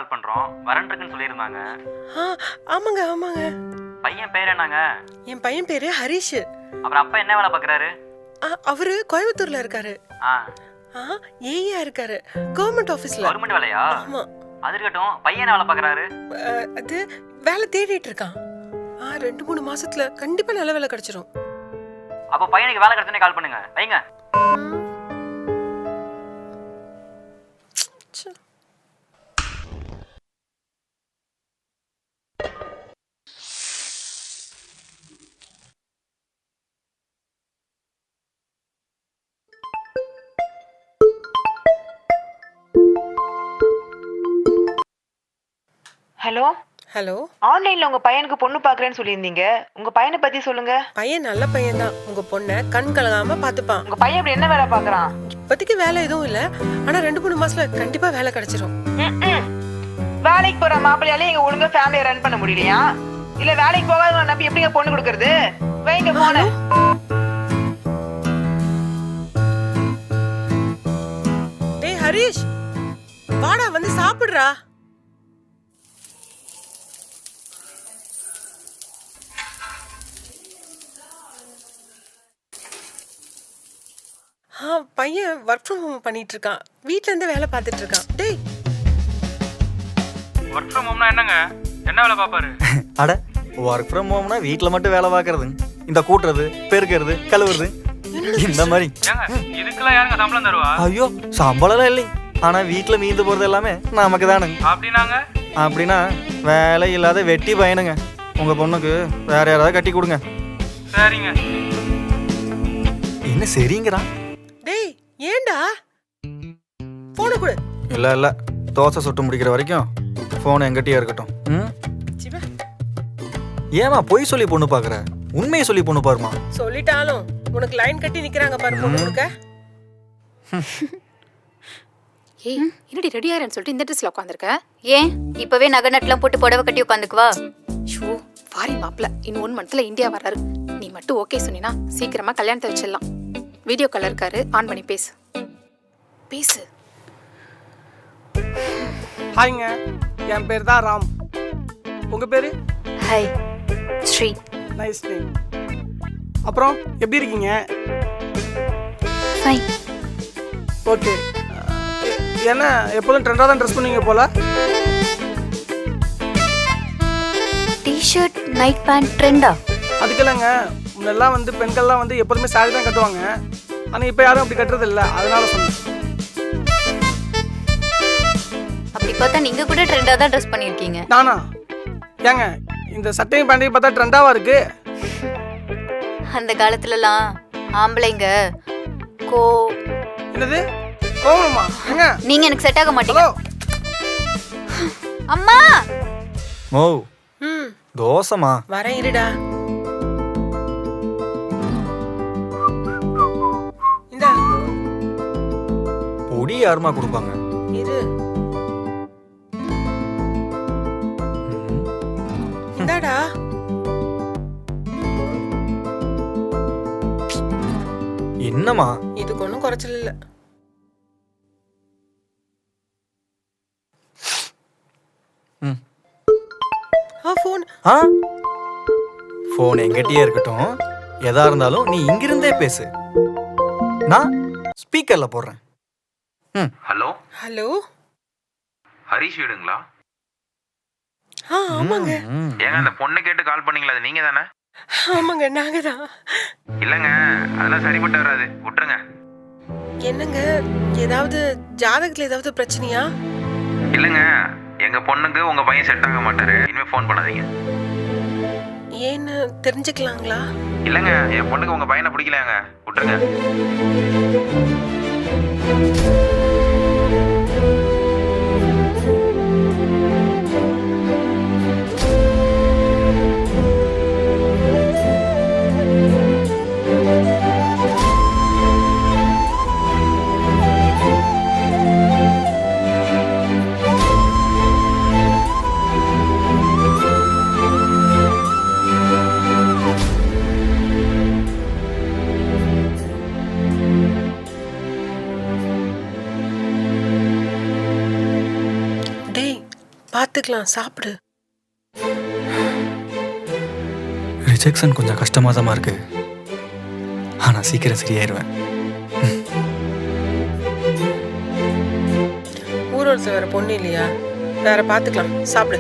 கால் பண்றோம். வரன் இருக்குன்னு சொல்லியிருந்தாங்க. ஆமாங்க ஆமாங்க. பையன் பேர் என்னங்க? என் பையன் பேரு ஹரிஷ். அப்புறம் அப்பா என்ன வேலை பார்க்குறாரு? அவரு கோயம்புத்தூர்ல இருக்காரு. ஏயா இருக்காரு கவர்மெண்ட் ஆபீஸ்ல. கவர்மெண்ட் வேலையா? ஆமா. அது இருக்கட்டும், பையன் என்ன வேலை பார்க்குறாரு? அது வேலை தேடிட்டு இருக்கான். 2-3 மாசத்துல கண்டிப்பா நல்ல வேலை கிடைச்சிரும். அப்ப பையனுக்கு வேலை கிடைச்சனே கால் பண்ணுங்க. வைங்க. Hello hello. ஆன்லைன்ல உங்க பையனுக்கு பொண்ணு பாக்குறேன்னு சொல்லியிருந்தீங்க. உங்க பையனை பத்தி சொல்லுங்க. பையன் நல்ல பையன் தான். உங்க பொண்ணை கண் கலங்காம பாத்துப்பான். உங்க பையன் அப்படி என்ன வேலை பாக்குறான்? இப்போதைக்கு வேலை எதுவும் இல்ல. ஆனா 2-3 மாசத்துல கண்டிப்பா வேலை கிடைச்சிரும். வேலைக்கு போற மாப்பிள்ளையாலே எங்க ஒழுங்கா ஃபேமிலியை ரன் பண்ண முடியலையா? இல்ல வேலைக்கு போகாத நம்பி எப்படிங்க பொண்ணு கொடுக்கறது? வைங்க போன. டேய் ஹரிஷ், வாடா வந்து சாப்பிடுறா. பையன் ஒர்க் ஃப்ரம் ஹோம் பண்ணிட்டு இருக்கான். வீட்ல இருந்து வேலை பார்த்துட்டு இருக்கான். டேய், ஒர்க் ஃப்ரம் ஹோம்னா என்னங்க? என்ன வேலை பாப்பாரு? அட, ஒர்க் ஃப்ரம் ஹோம்னா வீட்ல மட்டும் வேலை பார்க்கறது. இந்த கூட்டுறது, பெருக்கிறது, கழுவுறது, இந்த மாதிரி. ஏங்க இதுக்கெல்லாம் யாருங்க சம்பளம் தருவா? ஐயோ, சம்பளம்லாம் இல்லைங்க. ஆனா வீட்ல மீந்து போறது எல்லாமே நமக்கு தானுங்க. அப்படின்னாங்க? அப்படின்னா வேலை இல்லாத வெட்டி பையனுங்க. உங்க பொண்ணுக்கு வேற யாராவது கட்டி கொடுங்க. சரிங்க. என்ன சரிங்கிறான்? டேய் ஏண்டா போன கொடு. இல்ல தோசை சுட்டு முடிக்கிற வரைக்கும் போன் எங்கிட்டயே இருக்கட்டும். ஏமா பொய் சொல்லி பொண்ணு பாக்குற? உண்மையை சொல்லி பொண்ணு பாருமா. சொல்லிட்டாலும் உனக்கு லைன் கட்டி நிக்கிறாங்க பாரு பொண்ணு கொடுக்க. ஏய், என்னடி ரெடி ஆறேன்னு சொல்லிட்டு இந்த ட்ரெஸ்ல உட்காந்துருக்க? ஏன் இப்பவே நகை நட்டுலாம் போட்டு புடவை கட்டி உட்காந்துக்குவா? ஷோ, ஃபாரின் மாப்பிள்ள இன்னும் 1 மந்த்ல இந்தியா வர்றாரு. நீ மட்டும் ஓகே சொன்னா சீக்கிரமா கல்யாணத்தை வச்சிடலாம். வீடியோ கால் இருக்காரு, ஆன் பண்ணி பேசு. பேசு. ஹாய்ங்க, என் பேர் தான் ராம். உங்க பேரு? ஹாய், ஸ்ரீ. Nice name. அப்புறம் எப்படி இருக்கீங்க? ஃபைன். ஓகே. என்ன எப்போதும் ட்ரெண்டாக தான் ட்ரெஸ் பண்ணுவீங்க போல? டி-ஷர்ட் நைட் பேண்ட் ட்ரெண்டா? அதுக்கு இல்லைங்க, முன்னெல்லாம் வந்து பெண்கள்லாம் வந்து எப்போதுமே சாரி தான் கட்டுவாங்க. ஆனால் இப்போ யாரும் அப்படி கட்டுறது இல்லை, அதனால சொன்னேன். அப்படி பார்த்தா நீங்க கூட ட்ரெண்டா தான் ட்ரெஸ் பண்ணிருக்கீங்க. நானா? ஏங்க இந்த சட்டையும் பேண்டையும் பார்த்தா ட்ரெண்டாவா இருக்கு? அந்த காலத்துலலாம் ஆம்பளைங்க என்னது கோவமா? ஏங்க நீங்க எனக்கு செட் ஆக மாட்டீங்க. ஹலோ அம்மா. ஓ, தோசைமா. வரேன் இருடா. இந்தா பொடி யாருமா கொடுப்பாங்க? இரு. இந்தாடா. என்னமா? இதுக்கு ஒன்றும் குறைச்சல் இல்லை. போன் எங்கிட்டயே இருக்கட்டும். எதா இருந்தாலும் நீ இங்கிருந்தே பேசு. நான் ஸ்பீக்கர்ல போடுறேன். Hello hello. ஹரிஷ் வீடுங்களா? ஆமாங்க. ஏங்க அந்த பொண்ணு கேட்டு கால் பண்ணீங்களா? அது நீங்க தானே? ஆமாங்க, நாங்க தான். இல்லைங்க, அதெல்லாம் சரிப்பட்டு வராது, விட்டுருங்க. என்னங்க, ஏதாவது ஜாதகத்துல ஏதாவது பிரச்சனையா? இல்லைங்க, எங்க பொண்ணுக்கு உங்க பையன் செட் ஆக மாட்டாரு. இனிமே ஃபோன் பண்ணாதீங்க. ஏன்னு தெரிஞ்சுக்கலாங்களா? இல்லைங்க, என் பொண்ணுக்கு உங்க பையனை பிடிக்கலங்க, விட்டுருங்க. பாத்துக்கலாம், சாப்பிடு. ரிஜெக்ஷன் கொஞ்சம் கஷ்டமாக தான் இருக்கு, ஆனால் சீக்கிரம் சரியாயிருவேன். ஊரோடத்துல வேற பொண்ணு இல்லையா? வேற பாத்துக்கலாம், சாப்பிடு.